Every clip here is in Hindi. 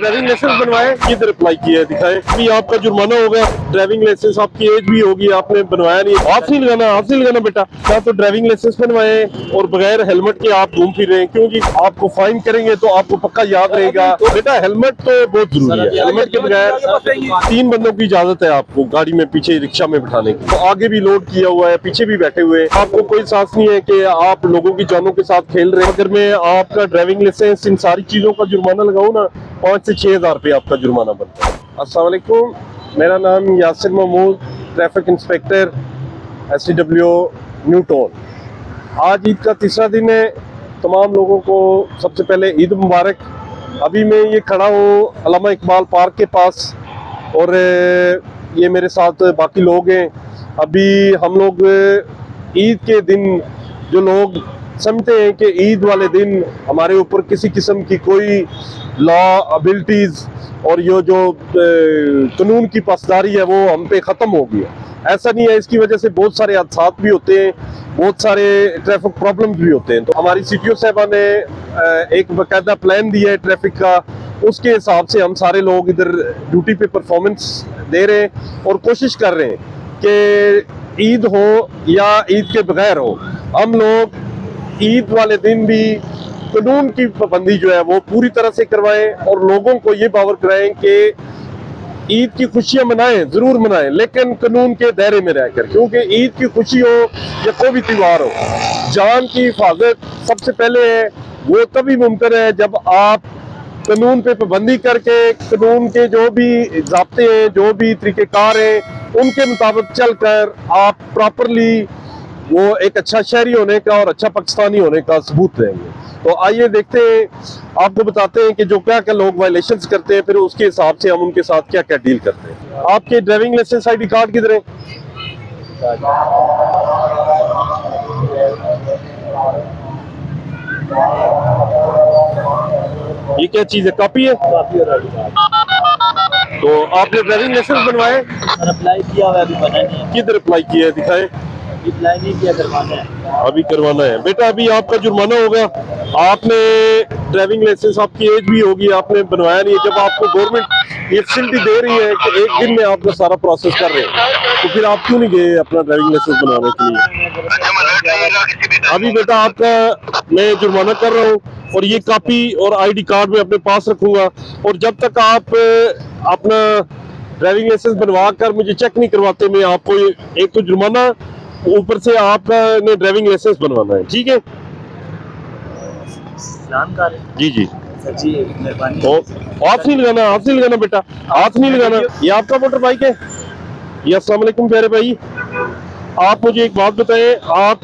ड्राइविंग लाइसेंस बनवाए, किधर अप्लाई किया है दिखाए। अभी आपका जुर्माना हो गया। ड्राइविंग लाइसेंस, आपकी एज भी होगी, आपने बनवाया नहीं। हाथ नहीं लगाना, हाथ नहीं लगाना बेटा। या तो ड्राइविंग लाइसेंस बनवाए और बगैर हेलमेट के आप घूम फिर रहे हैं, क्यों जी? आपको फाइन करेंगे तो आपको पक्का याद रहेगा। तो बेटा हेलमेट तो बहुत जरूरी है। हेलमेट के बगैर 3 बंदों की इजाजत है आपको गाड़ी में पीछे रिक्शा में बिठाने की। तो आगे भी लोड किया हुआ है, पीछे भी बैठे हुए हैं। आपको कोई सांस नहीं है कि आप लोगों की जानों के साथ खेल रहे हैं। अगर मैं आपका ड्राइविंग लाइसेंस, इन सारी चीजों का जुर्माना लगाऊं ना, 5 से 6 हज़ार रुपये आपका जुर्माना बनता है। अस्सलाम वालेकुम, मेरा नाम Yasir Mahmood, traffic inspector SCW new town. आज ईद का तीसरा दिन है। तमाम लोगों को सबसे पहले ईद मुबारक। अभी मैं ये खड़ा हूँ अल्लामा इकबाल पार्क के पास और ये मेरे साथ बाकी लोग हैं। अभी हम लोग ईद के दिन, जो लोग समझते हैं कि ईद वाले दिन हमारे ऊपर किसी किस्म की कोई लॉ एबिलिटीज और ये जो कानून की पासदारी है वो हम पे ख़त्म हो गई है, ऐसा नहीं है। इसकी वजह से बहुत सारे हादसात भी होते हैं, बहुत सारे ट्रैफिक प्रॉब्लम्स भी होते हैं। तो हमारी CTO साहबा ने एक बाकायदा प्लान दिया है ट्रैफिक का। उसके हिसाब से हम सारे लोग इधर ड्यूटी पे परफॉर्मेंस दे रहे हैं और कोशिश कर रहे हैं कि ईद हो या ईद के बगैर हो, हम लोग ईद वाले दिन भी कानून की पाबंदी जो है वो पूरी तरह से करवाएं और लोगों को ये बावर कराएं कि ईद की खुशियां मनाएं, जरूर मनाएं, लेकिन कानून के दायरे में रहकर। क्योंकि ईद की खुशी हो या कोई भी त्योहार हो, जान की हिफाजत सबसे पहले है। वो तभी मुमकिन है जब आप कानून पे पाबंदी करके, कानून के जो भी ज़ाब्ते हैं, जो भी तरीक़ेकार हैं, उनके मुताबिक चलकर आप प्रॉपरली वो एक अच्छा शहरी होने का और अच्छा पाकिस्तानी होने का सबूत देंगे। तो आइए देखते हैं, आपको बताते हैं कि जो क्या क्या लोग वायलेशंस करते हैं, फिर उसके हिसाब से हम उनके साथ क्या क्या डील करते हैं। आपके ड्राइविंग लाइसेंस ID कार्ड किधर है? ये क्या चीज है? कॉपी है? तो आपने ड्राइविंग लाइसेंस बनवाए? अप्लाई किया हुआ है, अभी बना नहीं है। किधर अप्लाई किया है दिखाए। अप्लाई नहीं किया, करवाना है। अभी करवाना है बेटा। अभी आपका जुर्माना हो गया। आपने ड्राइविंग लाइसेंस, आपकी एज भी होगी, आपने बनवाया नहीं है। जब आपको गवर्नमेंट ये फैसिलिटी दे रही है कि एक दिन में आपका सारा प्रोसेस कर रहे हैं, तो फिर आप क्यों नहीं गए अपना ड्राइविंग लाइसेंस बनवाने के लिए? अभी बेटा आपका मैं जुर्माना कर रहा हूँ और ये कॉपी और ID कार्ड मैं अपने पास रखूंगा। और जब तक आप अपना ड्राइविंग लाइसेंस बनवा कर मुझे चेक नहीं करवाते, मैं आपको एक तो जुर्माना, ऊपर से आपका ने ड्राइविंग लाइसेंस बनवाना है। ठीक है जी जी जी, मेहरबानी। हाथ नहीं लगाना, हाथ नहीं लगाना बेटा, हाथ नहीं लगाना। ये आपका मोटर बाइक है? ये अस्सलाम वालेकुम प्यारे भाई, आप मुझे एक बात बताएं, आप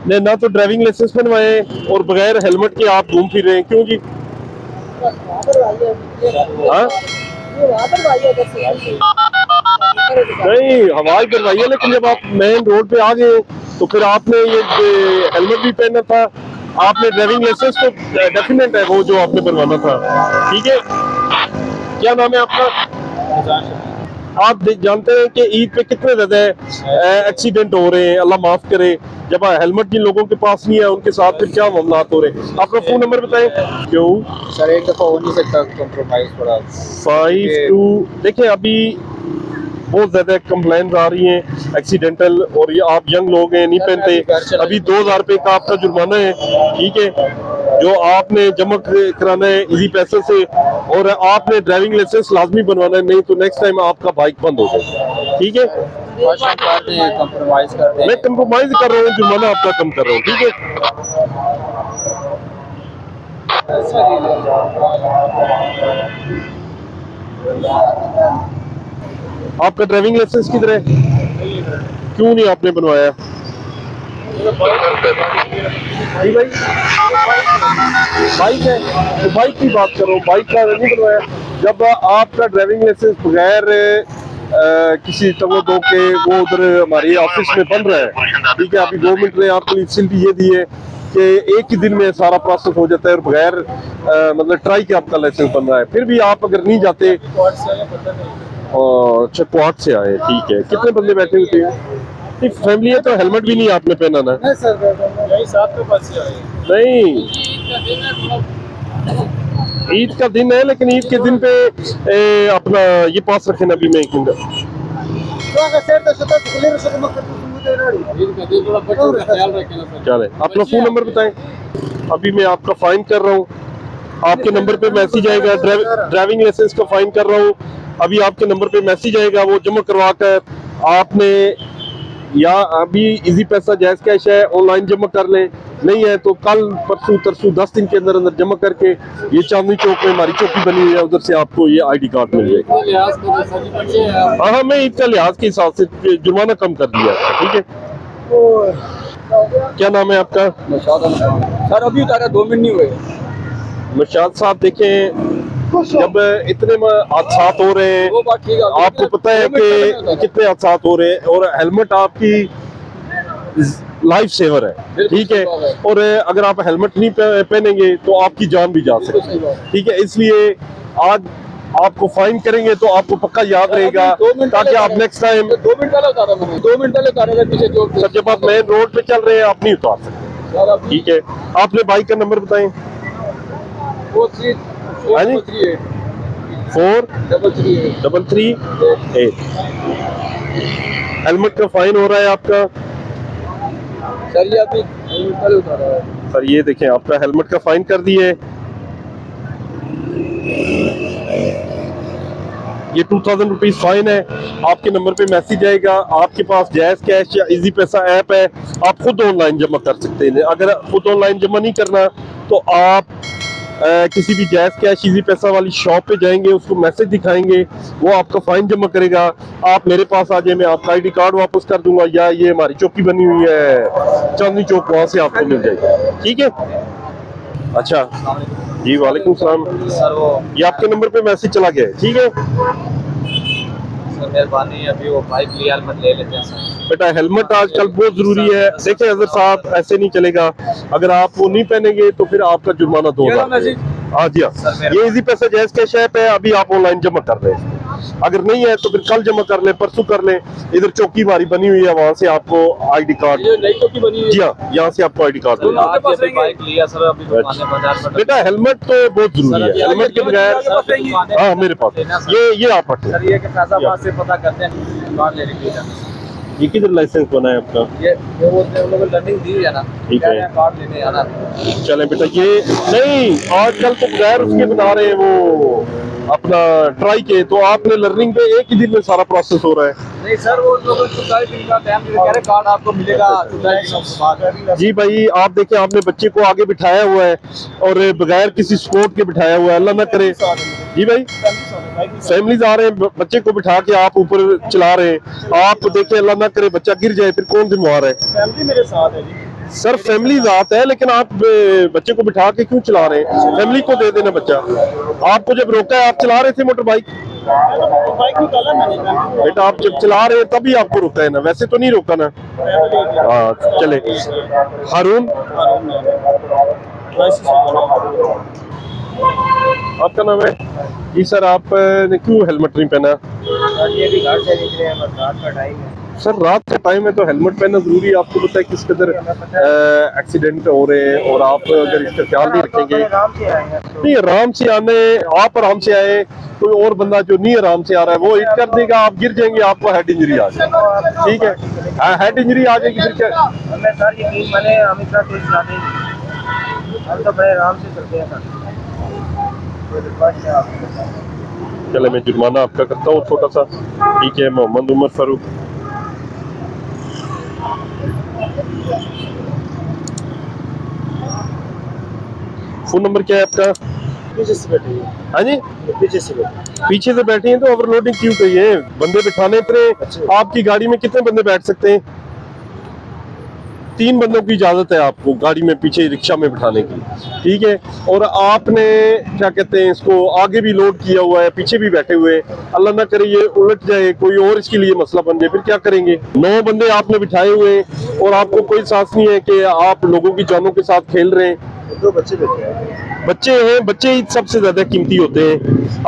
ने ना तो ड्राइविंग लाइसेंस बनवाए और बगैर हेलमेट के आप घूम फिर रहे हैं, क्यों जी? हाँ नहीं, हवाई करवाई है, लेकिन जब आप मेन रोड पे आ गए तो फिर आपने ये हेलमेट भी पहनना था। आपने ड्राइविंग लाइसेंस तो डेफिनेट है वो जो आपने बनवाना था। ठीक है, क्या नाम है आपका? आप जानते हैं कि ईद पे कितने ज्यादा एक्सीडेंट हो रहे हैं, अल्लाह माफ करे। जब हेलमेट जिन लोगों के पास नहीं है उनके साथ फिर क्या मामला हो रहे हैं। आपका फोन नंबर बताएं। क्यों सर, एक दफा हो नहीं सकता कंप्रोमाइज थोड़ा 52। देखिए अभी बहुत ज्यादा कंप्लेंट आ रही हैं एक्सीडेंटल, और ये आप यंग लोग हैं, नहीं पहनते। अभी 2000 रुपये का आपका जुर्माना है, ठीक है, जो आपने जमा कराना है इसी पैसे से। और आपने ड्राइविंग लाइसेंस लाजमी बनवाना है, नहीं तो नेक्स्ट टाइम आपका बाइक बंद हो जाएगा। ठीक है, कंप्रोमाइज कर मैं कंप्रोमाइज कर रहा हूँ, जुर्माना आपका कम कर रहा हूँ। ठीक है, आपका ड्राइविंग लाइसेंस किधर है? क्यों नहीं आपने बनवाया? भाई बाइक है तो बाइक की बात करो, बाइक का नहीं बनवाया। जब आपका ड्राइविंग लाइसेंस बगैर किसी तवो दो के वो उधर हमारे ऑफिस में बन रहा है, ठीक है, अभी गवर्नमेंट ने आपको फैसिलिटी ये दी है कि एक ही दिन में सारा प्रोसेस हो जाता है और बगैर मतलब ट्राई के आपका लाइसेंस बन रहा है। फिर भी आप अगर नहीं जाते, अच्छा क्वाड से आए, ठीक है, कितने बंदे बैठे हुए थे? फैमिली है तो हेलमेट भी नहीं आपने पहना ना? नहीं सर, यही साथ में बस से आए। नहीं ईद का दिन है, लेकिन ईद के दिन पे अपना ये पास रखे ना अभी मैं एक मिनट। चले अपना फोन नंबर बताएं। अभी मैं आपका फाइन कर रहा हूँ, आपके नंबर पे मैसेज आएगा, ड्राइविंग लाइसेंस का फाइन कर रहा हूँ। अभी आपके नंबर पे मैसेज आएगा, वो जमा करवा कर आपने या अभी इजी पैसा जायज कैश है ऑनलाइन जमा कर लें, नहीं है तो कल परसों तरसों 10 दिन के अंदर अंदर जमा करके ये चांदनी चौक में हमारी चौकी बनी हुई है, उधर से आपको ये ID कार्ड मिल जाएगा। हाँ मैं ईद का लिहाज के हिसाब से जुर्माना कम कर दिया है, ठीक है। क्या नाम है आपका? सर अभी उतारा 2 मिनट नहीं हुए। मुर्शाद साहब देखें, जब इतने हादसा हो रहे हैं, आपको पता है कि कितने हादसा हो रहे हैं, और हेलमेट आपकी लाइफ सेवर है, ठीक है। और अगर आप हेलमेट नहीं पहनेंगे तो आपकी जान भी जा सकती है, ठीक है। इसलिए आज आपको फाइन करेंगे तो आपको पक्का याद रहेगा, ताकि आप नेक्स्ट टाइम 2 मिनट पहले उतारा मैंने, 2 मिनट पहले उतारा था पीछे जो। सर जब आप मेन रोड पे चल रहे हैं आप नहीं उतार सकते, ठीक है। आपने बाइक का नंबर बताएं। 43338। हेलमेट का फाइन हो रहा है आपका सर, ये अभी 2 मिनट पहले उतारा है। सर, ये देखें आपका हेलमेट का फाइन कर दिए। ये 2000 रुपीज फाइन है। आपके नंबर पे मैसेज आएगा, आपके पास जायज कैश या इजी पैसा ऐप है, आप खुद ऑनलाइन जमा कर सकते हैं। अगर खुद ऑनलाइन जमा नहीं करना तो आप किसी भी जायज कैश इजी पैसा वाली शॉप पे जाएंगे, उसको मैसेज दिखाएंगे, वो आपका फाइन जमा करेगा। आप मेरे पास आ जाए, मैं आपका ID कार्ड वापस कर दूंगा, या ये हमारी चौकी बनी हुई है चांदनी चौक, वहां से आपको मिल जाएगा, ठीक है। अच्छा जी, वालेकुम सलाम। सर वो ये आपके नंबर पे मैसेज चला गया है, ठीक है। सर मेहरबानी, अभी वो बाइक लिया हेलमेट ले लेते हैं सर। बेटा हेलमेट आजकल बहुत जरूरी है। देखिए अगर साहब ऐसे नहीं चलेगा, अगर आप वो नहीं पहनेंगे तो फिर आपका जुर्माना 2000। हाँ जी हाँ, ये इजी पैसा जायज कैश ऐप है, अभी आप ऑनलाइन जमा कर रहे हैं। अगर नहीं है तो फिर कल जमा कर ले, परसों कर ले। इधर चौकी हमारी बनी हुई है, वहाँ से आपको ID कार्ड, नई चौकी बनी हुई है। जी हाँ, यहाँ से आपको ID कार्ड मिलेगा। बाइक लिया सर अभी दुकान में बाजार में। बेटा हेलमेट तो बहुत जरूरी है, हेलमेट के बगैर। हाँ मेरे पास ये आप रखें। सर ये कि फैजाबाद से पता करते हैं बाहर ले लीजिए। ये किधर लाइसेंस बना है आपका? ये वो लोग लर्निंग दी है ना, ठीक है। कार्ड लेने आना। चले बेटा, ये नहीं आजकल तो बगैर उसके बना रहे हैं वो अपना ट्राई के, तो आपने लर्निंग पे एक ही दिन में सारा प्रोसेस हो रहा है। नहीं सर, वो लोग 27 दिन का टाइम कह रहे, कार्ड आपको मिलेगा 27 दिन बाद। जी भाई, आप देखें आपने बच्चे को आगे बिठाया हुआ है और बगैर किसी सपोर्ट के बिठाया हुआ है, अल्लाह ना करे। जी भाई, फैमिलीज आ रहे हैं, बच्चे को बिठा के आप ऊपर चला रहे हैं, आप देखें अल्लाह ना करे बच्चा गिर जाए, फिर कौन जिम्मेवार है? फैमिली मेरे साथ है जी। सर फैमिली जात है, लेकिन आप बच्चे को बिठा के क्यों चला रहे हैं? फैमिली को दे देना बच्चा। आपको जब रोका है, आप चला रहे थे मोटर बाइक? बाइक निकाला मैंने। बेटा आप जब चला रहे हैं तभी आपको रोका है ना, वैसे तो नहीं रोका ना। हाँ चले। हारून, आपका नाम है? जी सर, आपने क्यों हेलमेट नहीं पहना? ये भी घर से निकले हैं, रात का टाइम है सर, रात का टाइम है तो हेलमेट पहनना जरूरी है। आपको पता है किस कदर एक्सीडेंट हो रहे हैं, और आप अगर इसका ख्याल नहीं रखेंगे। नहीं, आराम से आने, आप आराम से आए, कोई और बंदा जो नहीं आराम से आ रहा है वो हिट कर देगा, आप गिर जाएंगे, आपको हेड इंजरी आ जाएगी, ठीक है। हेड इंजरी आ जाएगी फिर क्या? हमें सर यकीन माने, हम इतना तेज चलाते हैं, हम तो बड़े आराम से चलते हैं सर। चले मैं जुर्माना आपका करता हूँ छोटा सा, ठीक है। मोहम्मद उमर फारूक। फोन नंबर क्या है आपका? पीछे से बैठे हैं। हाँ जी, पीछे से बैठे। पीछे से बैठे हैं तो ओवरलोडिंग क्यों करिए? बंदे बिठाने पर आपकी गाड़ी में कितने बंदे बैठ सकते हैं? 3 बंदों की इजाजत है आपको गाड़ी में पीछे रिक्शा में बिठाने की, ठीक है। और आपने क्या कहते हैं इसको आगे भी लोड किया हुआ है, पीछे भी बैठे हुए, अल्लाह ना करे ये उलट जाए, कोई और इसके लिए मसला बन जाए, फिर क्या करेंगे? 9 बंदे आपने बिठाए हुए हैं और आपको कोई एहसास नहीं है कि आप लोगों की जानों के साथ खेल रहे हैं। 2 बच्चे बैठे हैं। बच्चे हैं, बच्चे ही सबसे ज्यादा कीमती होते हैं।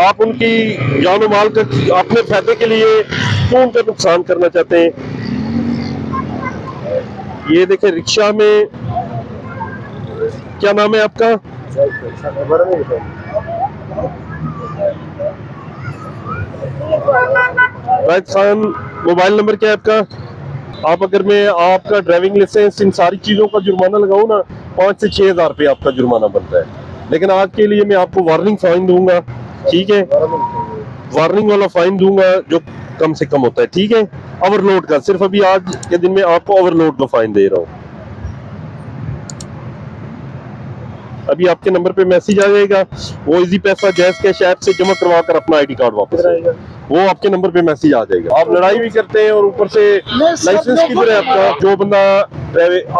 आप उनकी जान और माल का अपने फायदे के लिए क्यों उनका नुकसान करना चाहते हैं? ये देखें रिक्शा में, क्या नाम है आपका? राजस्थान मोबाइल नंबर क्या है आपका? आप अगर मैं आपका ड्राइविंग लाइसेंस इन सारी चीजों का जुर्माना लगाऊं ना, 5 से 6 हजार रुपये आपका जुर्माना बनता है। लेकिन आज के लिए मैं आपको वार्निंग फाइन दूंगा, ठीक है? वार्निंग वाला फाइन दूंगा जो कम से कम होता है, ठीक है? ओवरलोड का, सिर्फ अभी आज के दिन में आपको ओवरलोड का फाइन दे रहा हूँ। अभी आपके नंबर पे मैसेज आ जाएगा, वो इजी पैसा गैस कैश ऐप से जमा करवा कर अपना आईडी कार्ड वापस आएगा, वो आपके नंबर पे मैसेज आ जाएगा। आप लड़ाई भी करते हैं और ऊपर से लाइसेंस किधर है आपका? जो बंदा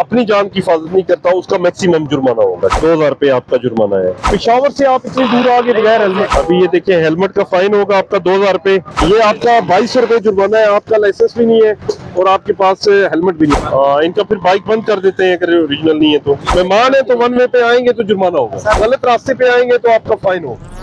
अपनी जान की हिफाजत नहीं करता उसका मैक्सिमम जुर्माना होगा 2000 रुपये आपका जुर्माना है। पेशावर से आप इतनी दूर आगे बगैर हेलमेट, अभी ये देखिए हेलमेट का फाइन होगा आपका 2000 रुपये। ये आपका 2200 रुपये जुर्माना है, आपका लाइसेंस भी नहीं है और आपके पास हेलमेट भी नहीं। इनका फिर बाइक बंद कर देते हैं अगर ओरिजिनल नहीं है तो। मेहमान है तो वन वे पे आएंगे तो जुर्माना होगा, गलत रास्ते पे आएंगे तो आपका फाइन होगा।